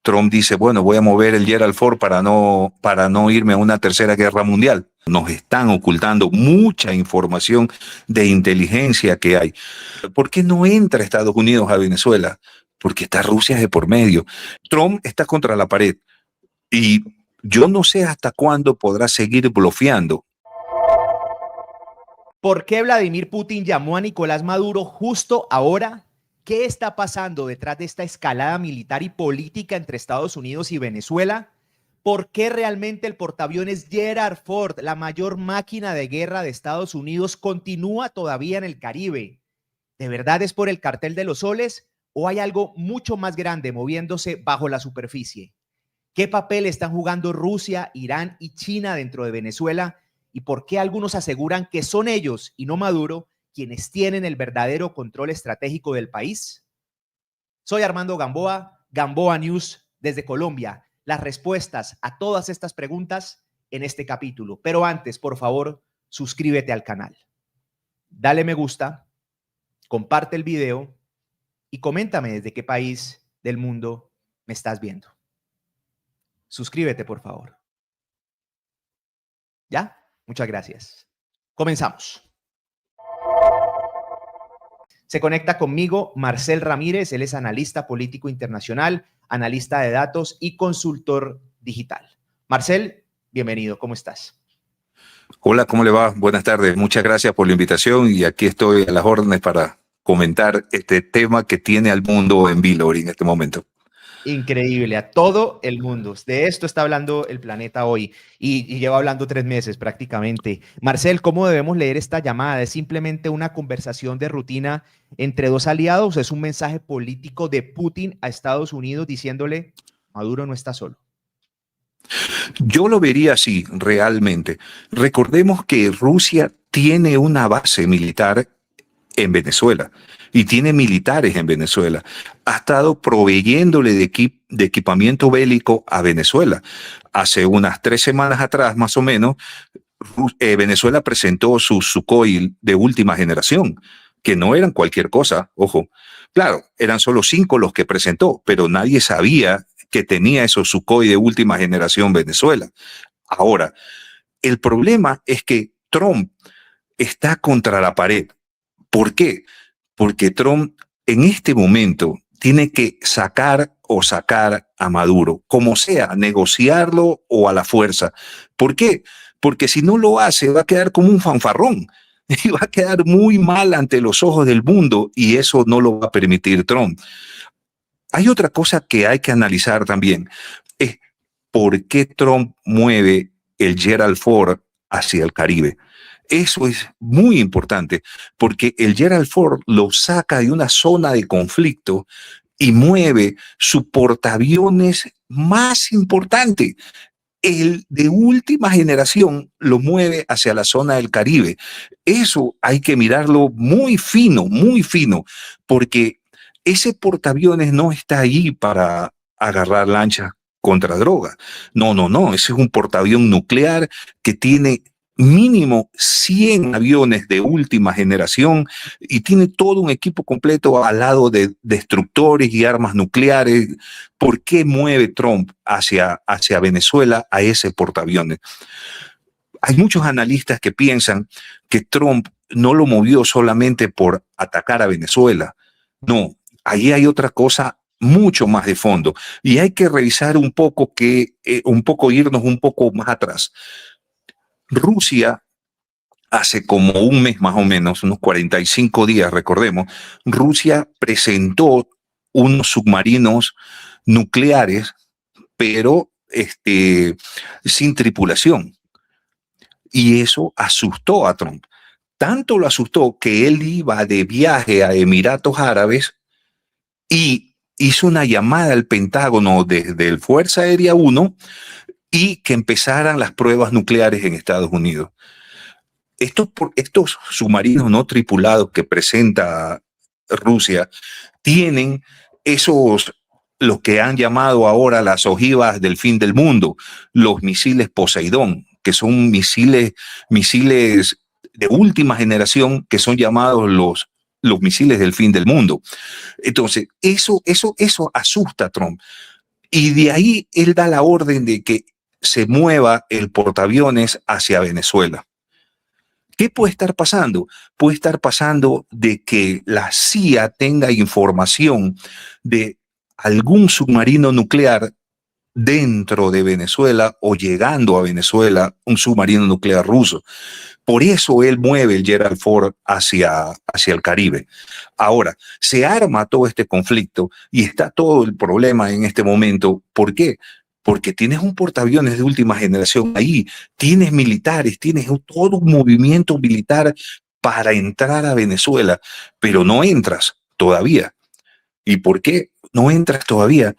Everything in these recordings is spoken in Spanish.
Trump dice, bueno, voy a mover el Gerald Ford para no irme a una tercera guerra mundial. Nos están ocultando mucha información de inteligencia que hay. ¿Por qué no entra Estados Unidos a Venezuela? Porque está Rusia de por medio. Trump está contra la pared y yo no sé hasta cuándo podrá seguir blofeando. ¿Por qué Vladimir Putin llamó a Nicolás Maduro justo ahora? ¿Qué está pasando detrás de esta escalada militar y política entre Estados Unidos y Venezuela? ¿Por qué realmente el portaaviones Gerald Ford, la mayor máquina de guerra de Estados Unidos, continúa todavía en el Caribe? ¿De verdad es por el cartel de los soles o hay algo mucho más grande moviéndose bajo la superficie? ¿Qué papel están jugando Rusia, Irán y China dentro de Venezuela? ¿Y por qué algunos aseguran que son ellos y no Maduro quienes tienen el verdadero control estratégico del país? Soy Armando Gamboa, Gamboa News desde Colombia. Las respuestas a todas estas preguntas en este capítulo. Pero antes, por favor, suscríbete al canal. Dale me gusta, comparte el video y coméntame desde qué país del mundo me estás viendo. Suscríbete, por favor. ¿Ya? Muchas gracias. Comenzamos. Se conecta conmigo Marcel Ramírez, él es analista político internacional, analista de datos y consultor digital. Marcel, bienvenido, ¿cómo estás? Hola, ¿cómo le va? Buenas tardes, muchas gracias por la invitación y aquí estoy a las órdenes para comentar este tema que tiene al mundo en vilo en este momento. Increíble, a todo el mundo. De esto está hablando el planeta hoy y lleva hablando 3 meses prácticamente. Marcel, ¿cómo debemos leer esta llamada? ¿Es simplemente una conversación de rutina entre dos aliados? ¿Es un mensaje político de Putin a Estados Unidos diciéndole Maduro no está solo? Yo lo vería así, realmente. Recordemos que Rusia tiene una base militar en Venezuela y tiene militares en Venezuela. Ha estado proveyéndole de equipamiento bélico a Venezuela. Hace unas 3 semanas atrás, más o menos, Venezuela presentó sus Sukhoi de última generación, que no eran cualquier cosa, ojo. Claro, eran solo 5 los que presentó, pero nadie sabía que tenía esos Sukhoi de última generación Venezuela. Ahora, el problema es que Trump está contra la pared. ¿Por qué? Porque Trump en este momento tiene que sacar a Maduro, como sea, negociarlo o a la fuerza. ¿Por qué? Porque si no lo hace va a quedar como un fanfarrón y va a quedar muy mal ante los ojos del mundo y eso no lo va a permitir Trump. Hay otra cosa que hay que analizar también, es por qué Trump mueve el Gerald Ford hacia el Caribe. Eso es muy importante, porque el Gerald Ford lo saca de una zona de conflicto y mueve su portaaviones más importante, el de última generación, lo mueve hacia la zona del Caribe. Eso hay que mirarlo muy fino, porque ese portaaviones no está ahí para agarrar lanchas contra droga. No, ese es un portaavión nuclear que tiene mínimo 100 aviones de última generación y tiene todo un equipo completo al lado de destructores y armas nucleares. ¿Por qué mueve Trump hacia Venezuela a ese portaaviones? Hay muchos analistas que piensan que Trump no lo movió solamente por atacar a Venezuela. No, ahí hay otra cosa mucho más de fondo y hay que revisar un poco irnos un poco más atrás. Rusia, hace como un mes más o menos, unos 45 días, recordemos, Rusia presentó unos submarinos nucleares, pero sin tripulación. Y eso asustó a Trump. Tanto lo asustó que él iba de viaje a Emiratos Árabes y hizo una llamada al Pentágono desde el Fuerza Aérea 1 y que empezaran las pruebas nucleares en Estados Unidos. Estos submarinos no tripulados que presenta Rusia tienen los que han llamado ahora las ojivas del fin del mundo, los misiles Poseidón, que son misiles de última generación que son llamados los misiles del fin del mundo. Entonces, eso asusta a Trump. Y de ahí él da la orden de que se mueva el portaaviones hacia Venezuela. ¿Qué puede estar pasando? Puede estar pasando de que la CIA tenga información de algún submarino nuclear dentro de Venezuela o llegando a Venezuela, un submarino nuclear ruso. Por eso él mueve el Gerald Ford hacia el Caribe. Ahora, se arma todo este conflicto y está todo el problema en este momento. ¿Por qué? Porque tienes un portaaviones de última generación ahí, tienes militares, tienes todo un movimiento militar para entrar a Venezuela, pero no entras todavía. ¿Y por qué no entras todavía?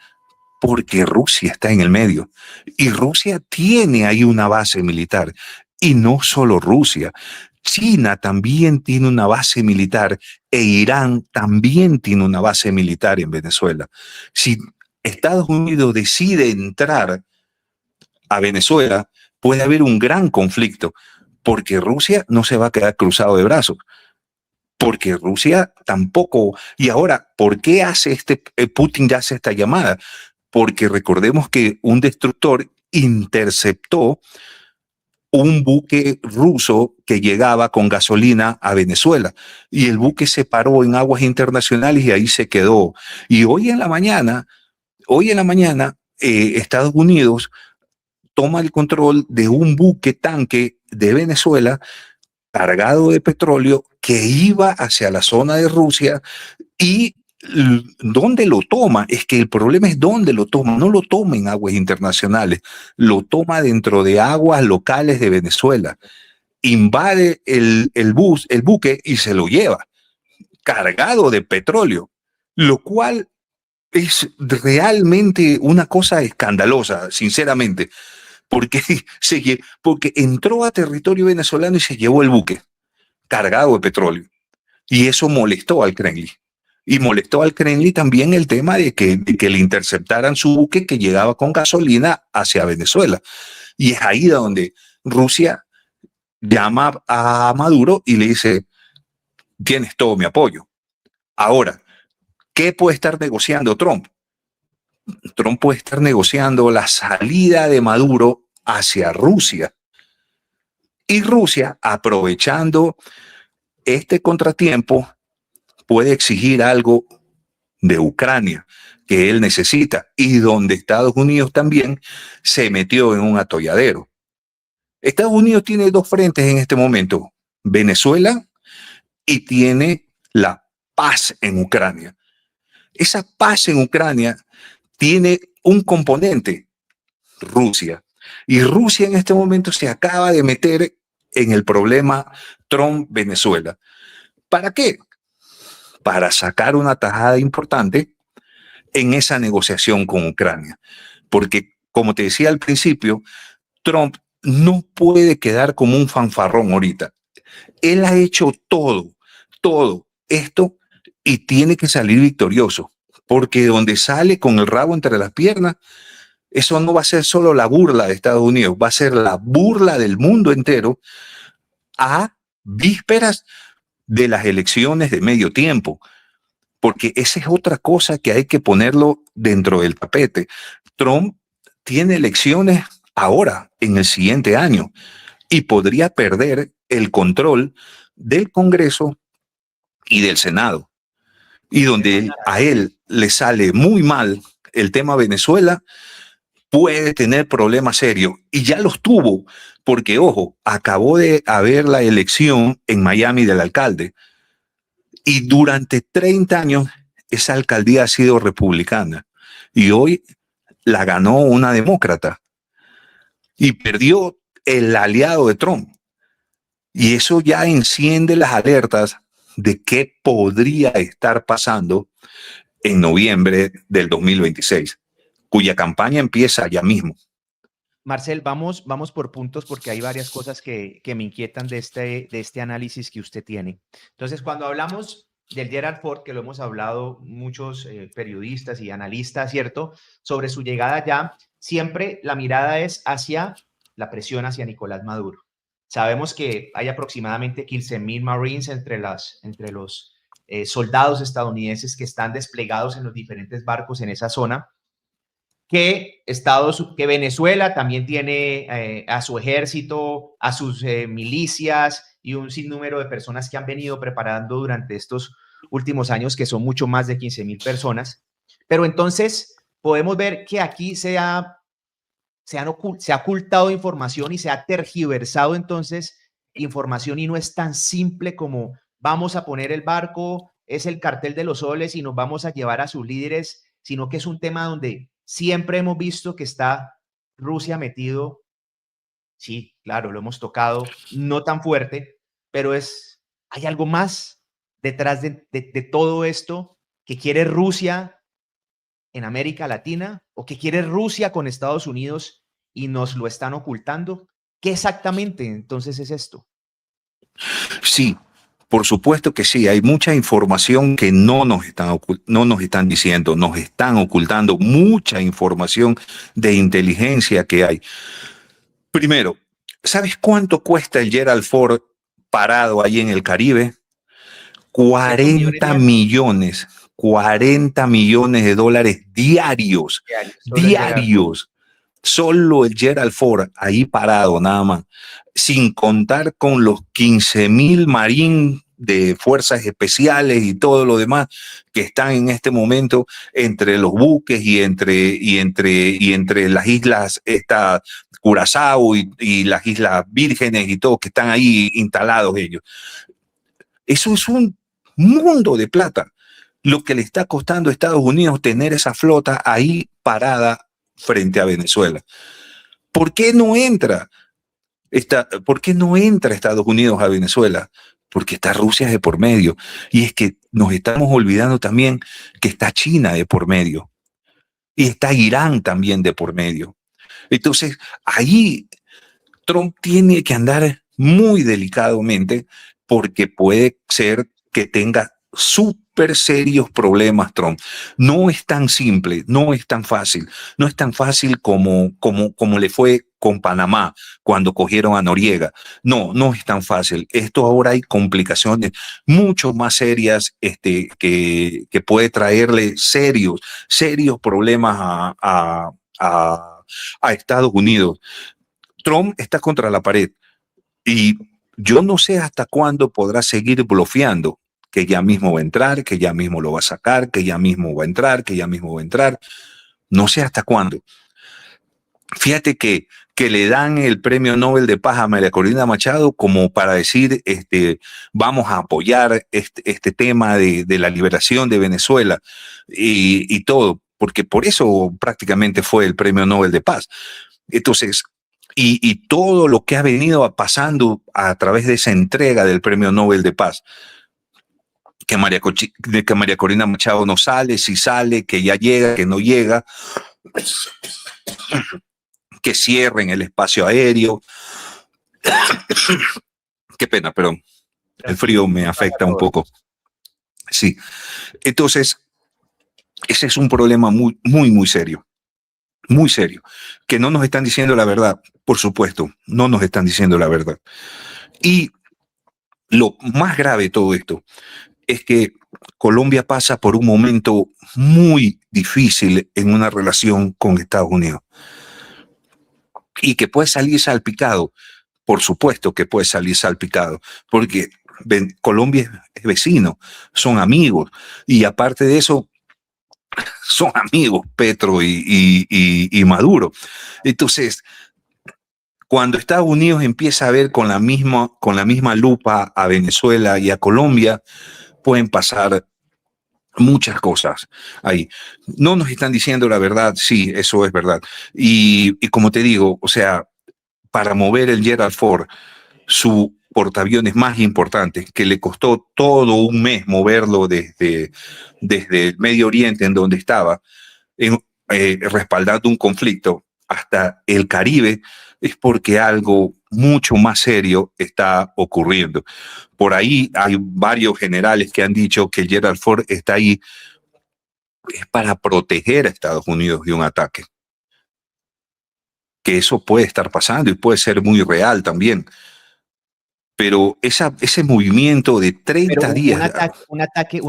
Porque Rusia está en el medio y Rusia tiene ahí una base militar. Y no solo Rusia, China también tiene una base militar e Irán también tiene una base militar en Venezuela. Si Estados Unidos decide entrar a Venezuela, puede haber un gran conflicto, porque Rusia no se va a quedar cruzado de brazos, porque Rusia tampoco. Y ahora, ¿por qué hace Putin ya hace esta llamada? Porque recordemos que un destructor interceptó un buque ruso que llegaba con gasolina a Venezuela y el buque se paró en aguas internacionales y ahí se quedó. Y hoy en la mañana, Estados Unidos toma el control de un buque tanque de Venezuela cargado de petróleo que iba hacia la zona de Rusia y dónde lo toma. Es que el problema es dónde lo toma. No lo toma en aguas internacionales, lo toma dentro de aguas locales de Venezuela. Invade el buque y se lo lleva cargado de petróleo, lo cual es realmente una cosa escandalosa, sinceramente, porque, porque entró a territorio venezolano y se llevó el buque cargado de petróleo. Y eso molestó al Kremlin. Y molestó al Kremlin también el tema de que le interceptaran su buque que llegaba con gasolina hacia Venezuela. Y es ahí donde Rusia llama a Maduro y le dice, tienes todo mi apoyo. Ahora, ¿qué puede estar negociando Trump? Trump puede estar negociando la salida de Maduro hacia Rusia. Y Rusia, aprovechando este contratiempo, puede exigir algo de Ucrania que él necesita y donde Estados Unidos también se metió en un atolladero. Estados Unidos tiene dos frentes en este momento, Venezuela y tiene la paz en Ucrania. Esa paz en Ucrania tiene un componente, Rusia. Y Rusia en este momento se acaba de meter en el problema Trump-Venezuela. ¿Para qué? Para sacar una tajada importante en esa negociación con Ucrania. Porque, como te decía al principio, Trump no puede quedar como un fanfarrón ahorita. Él ha hecho todo esto y tiene que salir victorioso. Porque donde sale con el rabo entre las piernas, eso no va a ser solo la burla de Estados Unidos, va a ser la burla del mundo entero a vísperas de las elecciones de medio tiempo. Porque esa es otra cosa que hay que ponerlo dentro del tapete. Trump tiene elecciones ahora, en el siguiente año, y podría perder el control del Congreso y del Senado. Y donde a él le sale muy mal el tema Venezuela, puede tener problemas serios. Y ya los tuvo, porque, ojo, acabó de haber la elección en Miami del alcalde. Y durante 30 años esa alcaldía ha sido republicana y hoy la ganó una demócrata y perdió el aliado de Trump. Y eso ya enciende las alertas de qué podría estar pasando en noviembre del 2026, cuya campaña empieza ya mismo. Marcel, vamos por puntos porque hay varias cosas que me inquietan de este análisis que usted tiene. Entonces, cuando hablamos del Gerald Ford, que lo hemos hablado muchos periodistas y analistas, ¿cierto? Sobre su llegada allá, siempre la mirada es hacia la presión hacia Nicolás Maduro. Sabemos que hay aproximadamente 15,000 Marines entre los soldados estadounidenses que están desplegados en los diferentes barcos en esa zona, que Venezuela también tiene a su ejército, a sus milicias y un sinnúmero de personas que han venido preparando durante estos últimos años, que son mucho más de 15.000 personas. Pero entonces podemos ver que aquí se ha ocultado información y se ha tergiversado entonces información, y no es tan simple como vamos a poner el barco, es el cartel de los soles y nos vamos a llevar a sus líderes, sino que es un tema donde siempre hemos visto que está Rusia metido. Sí, claro, lo hemos tocado, no tan fuerte, pero hay algo más detrás de todo esto que quiere Rusia en América Latina, o que quiere Rusia con Estados Unidos y nos lo están ocultando. ¿Qué exactamente entonces es esto? Sí, por supuesto que sí. Hay mucha información que no nos están diciendo, nos están ocultando mucha información de inteligencia que hay. Primero, ¿sabes cuánto cuesta el Gerald Ford parado ahí en el Caribe? Cientos millones 40 diarios. millones, 40 millones de dólares diarios, Solo el Gerard Ford. diarios. Solo el Gerald Ford ahí parado nada más, sin contar con los 15.000 marines de fuerzas especiales y todo lo demás que están en este momento entre los buques y entre las islas Curazao y las Islas Vírgenes y todo, que están ahí instalados ellos. Eso es un mundo de plata, lo que le está costando a Estados Unidos tener esa flota ahí parada frente a Venezuela. ¿Por qué no entra Estados Unidos a Venezuela? Porque está Rusia de por medio. Y es que nos estamos olvidando también que está China de por medio. Y está Irán también de por medio. Entonces, ahí Trump tiene que andar muy delicadamente, porque puede ser que tenga súper serios problemas Trump. No es tan simple, no es tan fácil, no es tan fácil como le fue con Panamá cuando cogieron a Noriega. No, no es tan fácil. Esto ahora hay complicaciones mucho más serias, que puede traerle serios problemas a Estados Unidos. Trump está contra la pared y yo no sé hasta cuándo podrá seguir blofeando, que ya mismo va a entrar, que ya mismo lo va a sacar, que ya mismo va a entrar, que ya mismo va a entrar. No sé hasta cuándo. Fíjate que le dan el premio Nobel de Paz a María Corina Machado como para decir, vamos a apoyar este tema de la liberación de Venezuela y todo, porque por eso prácticamente fue el premio Nobel de Paz. Entonces, y todo lo que ha venido pasando a través de esa entrega del Premio Nobel de Paz, que María Corina Machado no sale, si sale, que ya llega, que no llega, que cierren el espacio aéreo. Qué pena, pero el frío me afecta un poco. Sí, entonces, ese es un problema muy, muy, muy serio. Muy serio, que no nos están diciendo la verdad, por supuesto, no nos están diciendo la verdad. Y lo más grave de todo esto es que Colombia pasa por un momento muy difícil en una relación con Estados Unidos y que puede salir salpicado, por supuesto que puede salir salpicado, porque Colombia es vecino, son amigos, y aparte de eso, son amigos Petro y Maduro. Entonces, cuando Estados Unidos empieza a ver con la misma lupa a Venezuela y a Colombia, pueden pasar muchas cosas ahí. No nos están diciendo la verdad, sí, eso es verdad. Y como te digo, o sea, para mover el Gerald Ford, su portaaviones más importante, que le costó todo un mes moverlo desde el Medio Oriente, en donde estaba, respaldando un conflicto, hasta el Caribe, es porque algo mucho más serio está ocurriendo. Por ahí hay varios generales que han dicho que Gerald Ford está ahí es para proteger a Estados Unidos de un ataque. Que eso puede estar pasando y puede ser muy real también. Pero ese movimiento de Pero 30 días... un ataque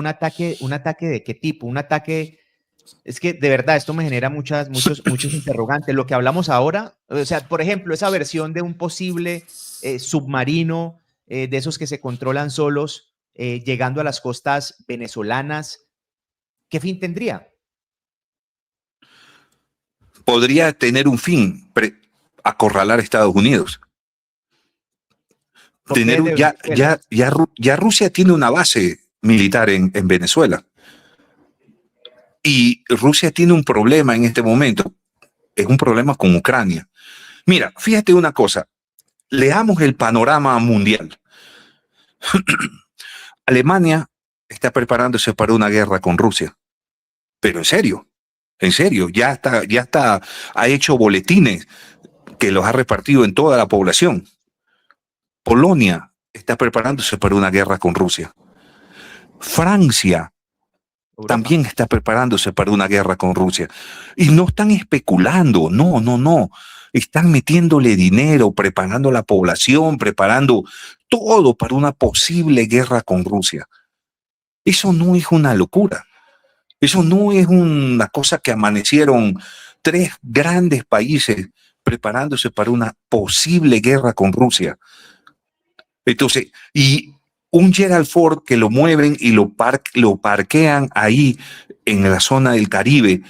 ¿de qué tipo? Un ataque Es que de verdad esto me genera muchos interrogantes. Lo que hablamos ahora, o sea, por ejemplo, esa versión de un posible submarino de esos que se controlan solos, llegando a las costas venezolanas, ¿qué fin tendría? Podría tener un fin, acorralar a Estados Unidos. ¿Por qué desde Venezuela? Ya Rusia tiene una base militar en Venezuela. Y Rusia tiene un problema en este momento. Es un problema con Ucrania. Mira, fíjate una cosa. Leamos el panorama mundial. Alemania está preparándose para una guerra con Rusia. Pero en serio, ya está, ha hecho boletines que los ha repartido en toda la población. Polonia está preparándose para una guerra con Rusia. Francia Europa. también está preparándose para una guerra con Rusia. Y no están especulando, no. Están metiéndole dinero, preparando la población, preparando todo para una posible guerra con Rusia. Eso no es una locura. Eso no es una cosa que amanecieron tres grandes países preparándose para una posible guerra con Rusia. Entonces, y un Gerald Ford que lo mueven y lo parquean ahí en la zona del Caribe,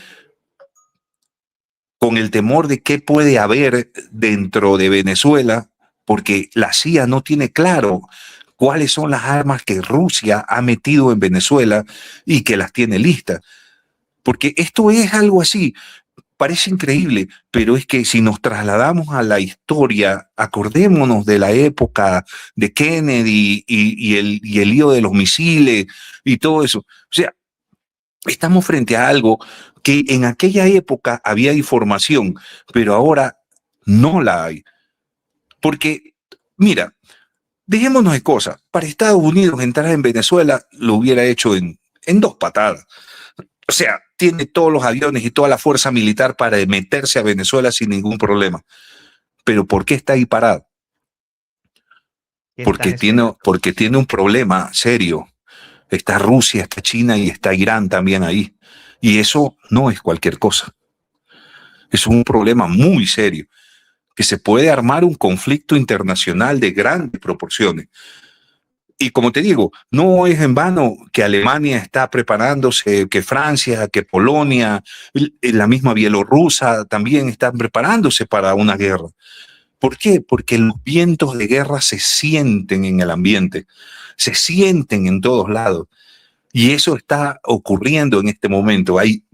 con el temor de qué puede haber dentro de Venezuela, porque la CIA no tiene claro cuáles son las armas que Rusia ha metido en Venezuela y que las tiene listas. Porque esto es algo así, parece increíble, pero es que si nos trasladamos a la historia, acordémonos de la época de Kennedy y el lío de los misiles y todo eso. O sea, estamos frente a algo que en aquella época había información, pero ahora no la hay. Porque, mira, dejémonos de cosas. Para Estados Unidos entrar en Venezuela lo hubiera hecho en dos patadas. O sea, tiene todos los aviones y toda la fuerza militar para meterse a Venezuela sin ningún problema. Pero ¿por qué está ahí parado? Porque tiene un problema serio. Está Rusia, está China y está Irán también ahí. Y eso no es cualquier cosa. Es un problema muy serio, que se puede armar un conflicto internacional de grandes proporciones. Y como te digo, no es en vano que Alemania está preparándose, que Francia, que Polonia, la misma Bielorrusia también están preparándose para una guerra. ¿Por qué? Porque los vientos de guerra se sienten en el ambiente, se sienten en todos lados. Y eso está ocurriendo en este momento. Hay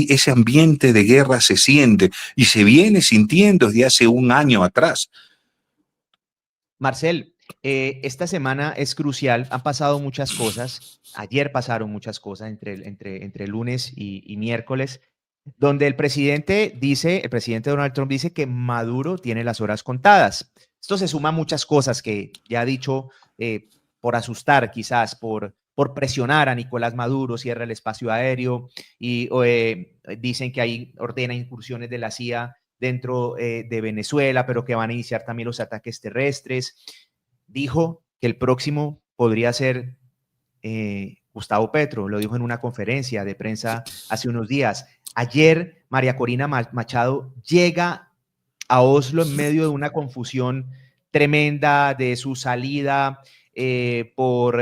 ese ambiente de guerra se siente y se viene sintiendo desde hace un año atrás. Marcel, esta semana es crucial, han pasado muchas cosas, ayer pasaron muchas cosas entre lunes y miércoles, donde el presidente Donald Trump dice que Maduro tiene las horas contadas. Esto se suma a muchas cosas que ya ha dicho por asustar, quizás por presionar a Nicolás Maduro, cierra el espacio aéreo y dicen que ahí ordena incursiones de la CIA dentro de Venezuela, pero que van a iniciar también los ataques terrestres. Dijo que el próximo podría ser Gustavo Petro, lo dijo en una conferencia de prensa hace unos días. Ayer, María Corina Machado llega a Oslo en medio de una confusión tremenda de su salida por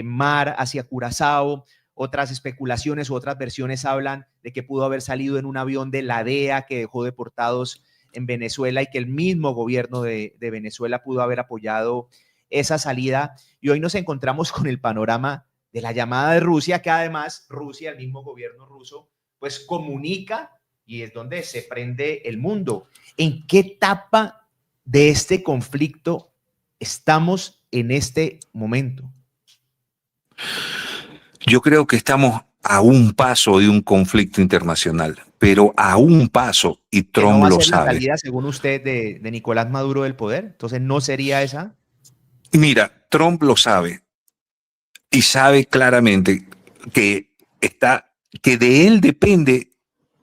mar hacia Curazao. Otras especulaciones u otras versiones hablan de que pudo haber salido en un avión de la DEA que dejó deportados en Venezuela y que el mismo gobierno de Venezuela pudo haber apoyado esa salida. Y hoy nos encontramos con el panorama de la llamada de Rusia, que además Rusia, el mismo gobierno ruso, pues comunica y es donde se prende el mundo. ¿En qué etapa de este conflicto estamos en este momento? Yo creo que estamos a un paso de un conflicto internacional, pero a un paso, y ¿Que no Trump va a lo ser la sabe. salida, según usted, de Nicolás Maduro del poder? Entonces, ¿no sería esa? Mira, Trump lo sabe y sabe claramente que que de él depende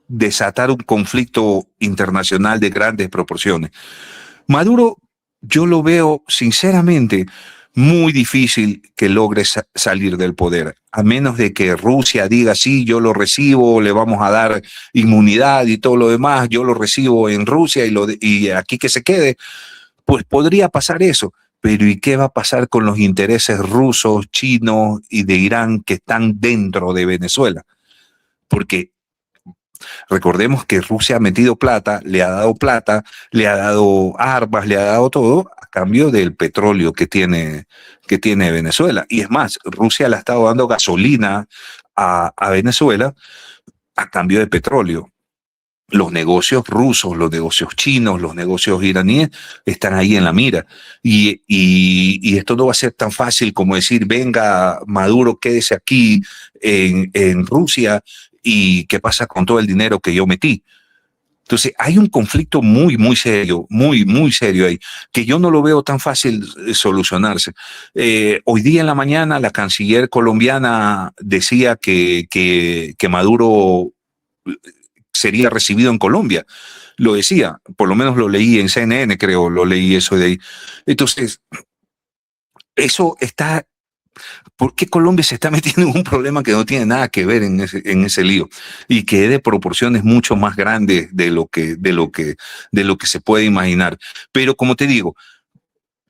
desatar un conflicto internacional de grandes proporciones. Maduro, yo lo veo sinceramente muy difícil que logre salir del poder, a menos de que Rusia diga, sí, yo lo recibo, le vamos a dar inmunidad y todo lo demás, yo lo recibo en Rusia y aquí que se quede, pues podría pasar eso. Pero ¿y qué va a pasar con los intereses rusos, chinos y de Irán que están dentro de Venezuela? Porque recordemos que Rusia ha metido plata, le ha dado armas, le ha dado todo a cambio del petróleo que tiene Venezuela. Y es más, Rusia le ha estado dando gasolina a Venezuela a cambio de petróleo. Los negocios rusos, los negocios chinos, los negocios iraníes están ahí en la mira. Y esto no va a ser tan fácil como decir, venga, Maduro, quédese aquí en Rusia y qué pasa con todo el dinero que yo metí. Entonces, hay un conflicto muy serio, muy serio ahí, que yo no lo veo tan fácil solucionarse. Hoy día en la mañana, la canciller colombiana decía que Maduro sería recibido en Colombia. Lo decía, por lo menos lo leí en CNN, creo, lo leí eso de ahí. Entonces, eso está. ¿Por qué Colombia se está metiendo en un problema que no tiene nada que ver en ese lío y que es de proporciones mucho más grandes de lo que se puede imaginar? Pero como te digo,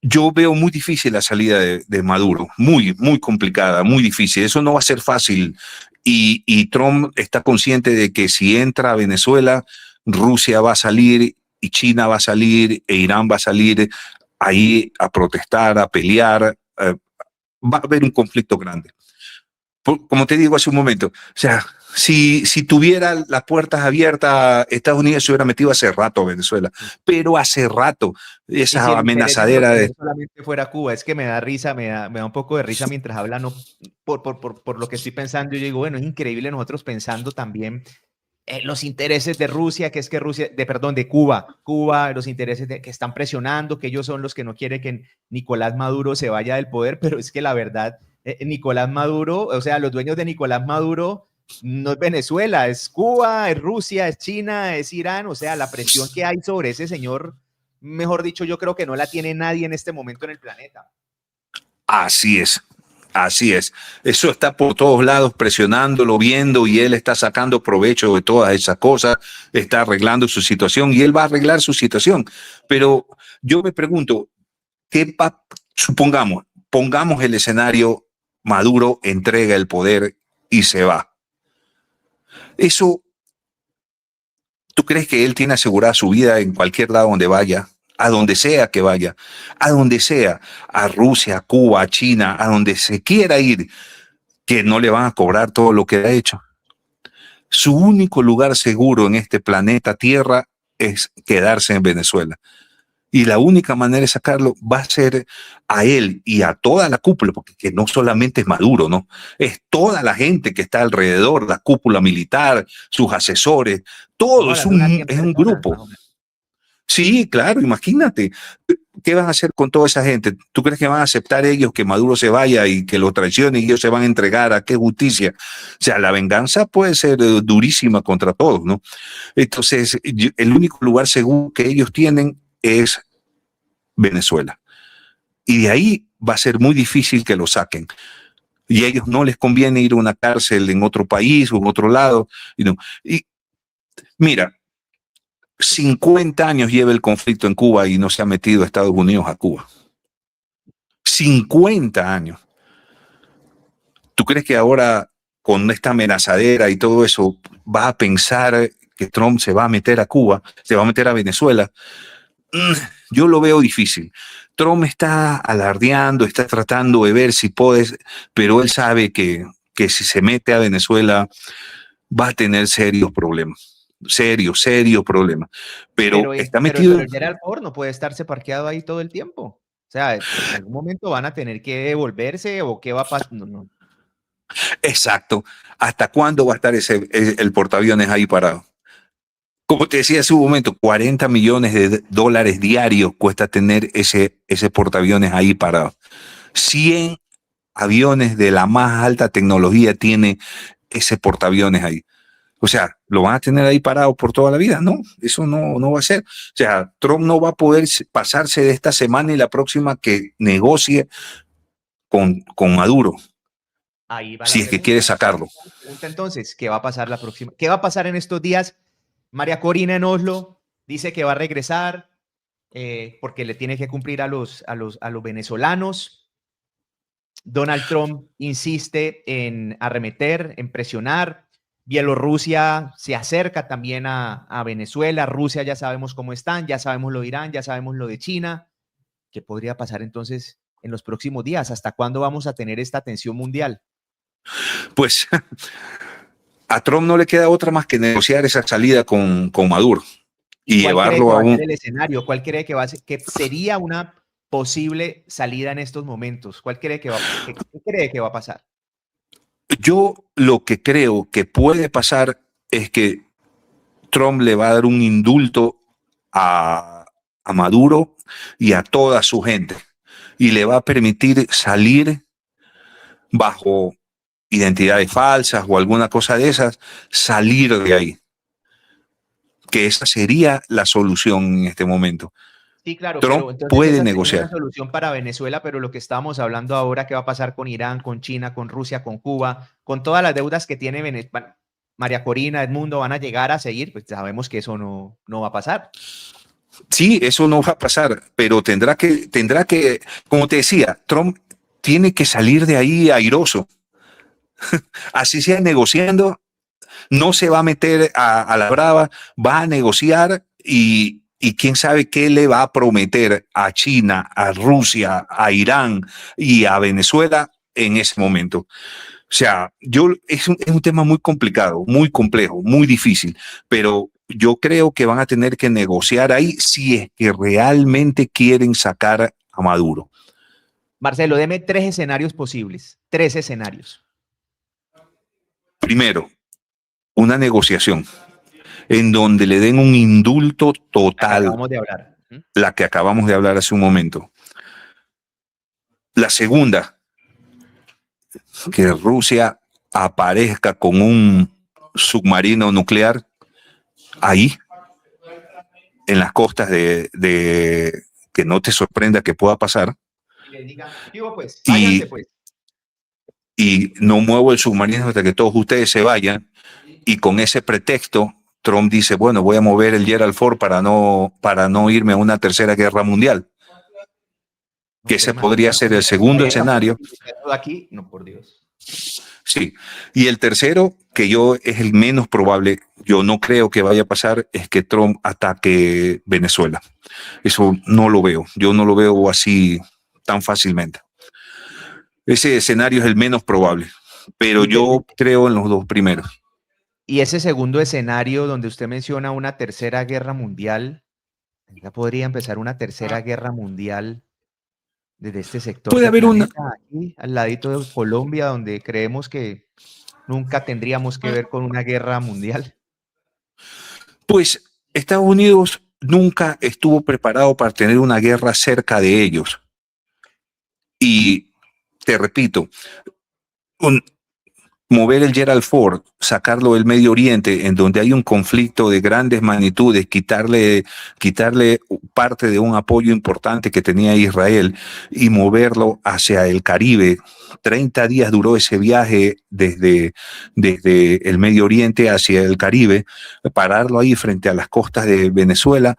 yo veo muy difícil la salida de Maduro, muy complicada, muy difícil. Eso no va a ser fácil y Trump está consciente de que si entra a Venezuela, Rusia va a salir y China va a salir e Irán va a salir ahí a protestar, a pelear. Va a haber un conflicto grande. Como te digo hace un momento, o sea, si tuviera las puertas abiertas, Estados Unidos se hubiera metido hace rato a Venezuela, pero hace rato, Y esa si el interés es amenazadera que de... no solamente fuera Cuba, es que me da risa, me da un poco de risa mientras hablan, no, por lo que estoy pensando. Yo digo, bueno, es increíble nosotros pensando también los intereses de Rusia, que es que Rusia, perdón, de Cuba, los intereses que están presionando, que ellos son los que no quieren que Nicolás Maduro se vaya del poder, pero es que la verdad, Nicolás Maduro, o sea, los dueños de Nicolás Maduro no es Venezuela, es Cuba, es Rusia, es China, es Irán, o sea, la presión que hay sobre ese señor, mejor dicho, yo creo que no la tiene nadie en este momento en el planeta. Así es. Así es. Eso está por todos lados presionándolo, viendo y él está sacando provecho de todas esas cosas, está arreglando su situación y él va a arreglar su situación. Pero yo me pregunto, pongamos el escenario, Maduro entrega el poder y se va. Eso, ¿tú crees que él tiene asegurada su vida en cualquier lado donde vaya? A donde sea que vaya, a donde sea, a Rusia, a Cuba, a China, a donde se quiera ir, que no le van a cobrar todo lo que ha hecho. Su único lugar seguro en este planeta Tierra es quedarse en Venezuela. Y la única manera de sacarlo va a ser a él y a toda la cúpula, porque que no solamente es Maduro, ¿no? Es toda la gente que está alrededor, la cúpula militar, sus asesores, todo Estamos hablando de unas 100 es un personas, más grupo. o menos. Sí, claro, imagínate. ¿Qué van a hacer con toda esa gente? ¿Tú crees que van a aceptar ellos que Maduro se vaya y que lo traicionen y ellos se van a entregar a qué justicia? O sea, la venganza puede ser durísima contra todos, ¿no? Entonces, el único lugar seguro que ellos tienen es Venezuela. Y de ahí va a ser muy difícil que lo saquen. Y a ellos no les conviene ir a una cárcel en otro país o en otro lado. Y mira, 50 años lleva el conflicto en Cuba y no se ha metido Estados Unidos a Cuba. 50 años. ¿Tú crees que ahora, con esta amenazadera y todo eso, va a pensar que Trump se va a meter a Cuba, se va a meter a Venezuela? Yo lo veo difícil. Trump está alardeando, está tratando de ver si puede, pero él sabe que si se mete a Venezuela va a tener serios problemas. Serios problemas. Pero está metido. Pero el Gerald Ford no puede estarse parqueado ahí todo el tiempo. O sea, en algún momento van a tener que devolverse o qué va a pasar. No. Exacto. ¿Hasta cuándo va a estar el portaaviones ahí parado? Como te decía hace un momento, 40 millones de dólares diarios cuesta tener ese portaaviones ahí parado. 100 aviones de la más alta tecnología tiene ese portaaviones ahí. O sea, ¿lo van a tener ahí parado por toda la vida? No, eso no va a ser. O sea, Trump no va a poder pasarse de esta semana y la próxima que negocie con Maduro, Ahí va la si es que quiere pregunta. sacarlo. Pregunta entonces, ¿qué va a pasar la próxima? ¿Qué va a pasar en estos días? María Corina en Oslo dice que va a regresar porque le tiene que cumplir a los venezolanos. Donald Trump insiste en arremeter, en presionar. Bielorrusia se acerca también a Venezuela. Rusia ya sabemos cómo están, ya sabemos lo de Irán, ya sabemos lo de China. ¿Qué podría pasar entonces en los próximos días? ¿Hasta cuándo vamos a tener esta tensión mundial? Pues a Trump no le queda otra más que negociar esa salida con Maduro ¿Y y cuál cree que llevarlo a va a ser un... el escenario? ¿Cuál cree que va a ser, que sería una posible salida en estos momentos? ¿Cuál cree que qué cree que va a pasar? Yo lo que creo que puede pasar es que Trump le va a dar un indulto a Maduro y a toda su gente y le va a permitir salir bajo identidades falsas o alguna cosa de esas, salir de ahí, que esa sería la solución en este momento. Sí, claro, Trump pero entonces puede esa sería una negociar. solución para Venezuela, pero lo que estábamos hablando ahora, ¿qué va a pasar con Irán, con China, con Rusia, con Cuba, con todas las deudas que tiene Venezuela? María Corina, Edmundo, van a llegar a seguir, pues sabemos que eso no va a pasar. Sí, eso no va a pasar, pero tendrá que, como te decía, Trump tiene que salir de ahí airoso. Así sea negociando, no se va a meter a la brava, va a negociar y quién sabe qué le va a prometer a China, a Rusia, a Irán y a Venezuela en ese momento. O sea, es un tema muy complicado, muy complejo, muy difícil, pero yo creo que van a tener que negociar ahí si es que realmente quieren sacar a Maduro. Marcelo, deme 3 escenarios posibles, 3 escenarios. Primero, una negociación en donde le den un indulto La que total, acabamos de hablar. ¿Mm? la que acabamos de hablar hace un momento. La segunda, que Rusia aparezca con un submarino nuclear ahí, en las costas de que no te sorprenda que pueda pasar, Y le diga, digo pues, váyanse y, pues. y no muevo el submarino hasta que todos ustedes se vayan, y con ese pretexto Trump dice, bueno, voy a mover el Gerald Ford para no irme a una tercera guerra mundial, No, que usted ese podría imagina ser el una segundo guerra escenario. aquí, no, por Dios. Sí. Y el tercero, que yo es el menos probable, yo no creo que vaya a pasar, es que Trump ataque Venezuela. Eso no lo veo. Yo no lo veo así tan fácilmente. Ese escenario es el menos probable, pero yo creo en los dos primeros. Y ese segundo escenario donde usted menciona una tercera guerra mundial, ya podría empezar una tercera guerra mundial desde este sector Puede del haber una, planeta, aquí al ladito de Colombia, donde creemos que nunca tendríamos que ver con una guerra mundial. pues Estados Unidos nunca estuvo preparado para tener una guerra cerca de ellos. Y te repito, un, mover el Gerald Ford, sacarlo del Medio Oriente, en donde hay un conflicto de grandes magnitudes, quitarle parte de un apoyo importante que tenía Israel y moverlo hacia el Caribe. 30 días duró ese viaje desde el Medio Oriente hacia el Caribe, pararlo ahí frente a las costas de Venezuela.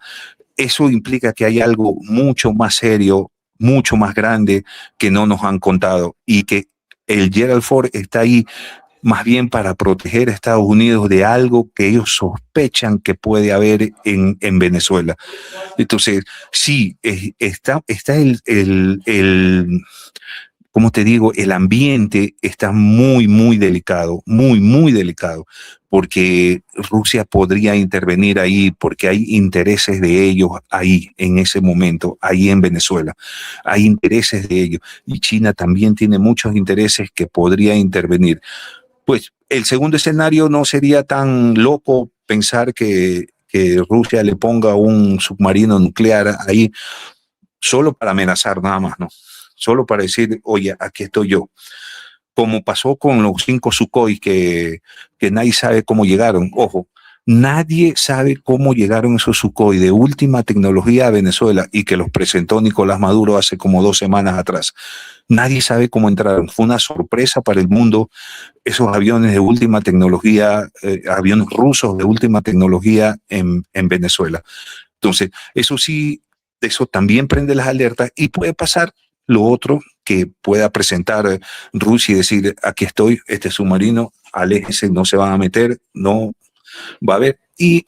Eso implica que hay algo mucho más serio, mucho más grande que no nos han contado y que el Gerald Ford está ahí más bien para proteger a Estados Unidos de algo que ellos sospechan que puede haber en Venezuela. Entonces, sí, está ¿cómo te digo? El ambiente está muy, muy delicado, muy, muy delicado, porque Rusia podría intervenir ahí, porque hay intereses de ellos ahí, en ese momento, ahí en Venezuela. Hay intereses de ellos. Y China también tiene muchos intereses que podría intervenir. Pues el segundo escenario no sería tan loco pensar que Rusia le ponga un submarino nuclear ahí solo para amenazar nada más, ¿no? Solo para decir, oye, aquí estoy yo. Como pasó con los 5 Sukhoi que nadie sabe cómo llegaron. Ojo, Nadie sabe cómo llegaron esos Sukhoi de última tecnología a Venezuela y que los presentó Nicolás Maduro hace como 2 semanas atrás. Nadie sabe cómo entraron. Fue una sorpresa para el mundo esos aviones de última tecnología, aviones rusos de última tecnología en Venezuela. Entonces, eso sí, eso también prende las alertas y puede pasar lo otro que pueda presentar Rusia y decir, aquí estoy, este submarino, aléjense, no se van a meter, no va a haber. Y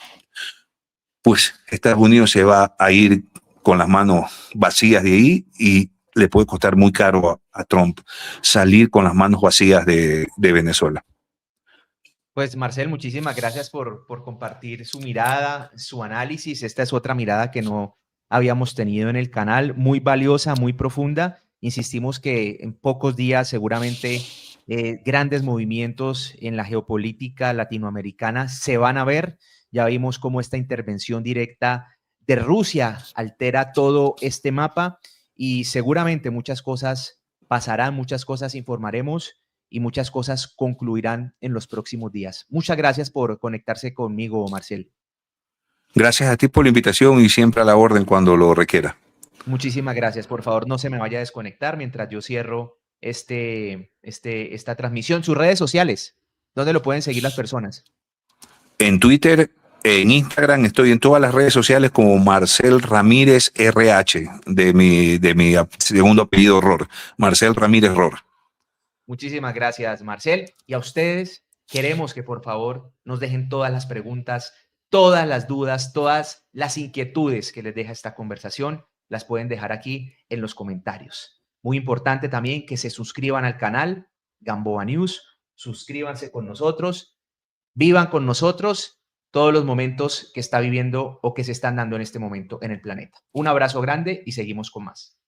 pues Estados Unidos se va a ir con las manos vacías de ahí y le puede costar muy caro a Trump salir con las manos vacías de Venezuela. Pues Marcel, muchísimas gracias por compartir su mirada, su análisis. Esta es otra mirada que no habíamos tenido en el canal, muy valiosa, muy profunda. Insistimos que en pocos días seguramente grandes movimientos en la geopolítica latinoamericana se van a ver. Ya vimos cómo esta intervención directa de Rusia altera todo este mapa y seguramente muchas cosas pasarán, muchas cosas informaremos y muchas cosas concluirán en los próximos días. Muchas gracias por conectarse conmigo, Marcel. Gracias a ti por la invitación y siempre a la orden cuando lo requiera. Muchísimas gracias. Por favor, no se me vaya a desconectar mientras yo cierro esta transmisión. Sus redes sociales, ¿dónde lo pueden seguir las personas? En Twitter, en Instagram, estoy en todas las redes sociales como Marcel Ramírez RH, de mi segundo apellido Ror, Marcel Ramírez Ror. Muchísimas gracias, Marcel. Y a ustedes queremos que por favor nos dejen todas las preguntas, todas las dudas, todas las inquietudes que les deja esta conversación, las pueden dejar aquí en los comentarios. Muy importante también que se suscriban al canal Gamboa News, suscríbanse con nosotros, vivan con nosotros todos los momentos que está viviendo o que se están dando en este momento en el planeta. Un abrazo grande y seguimos con más.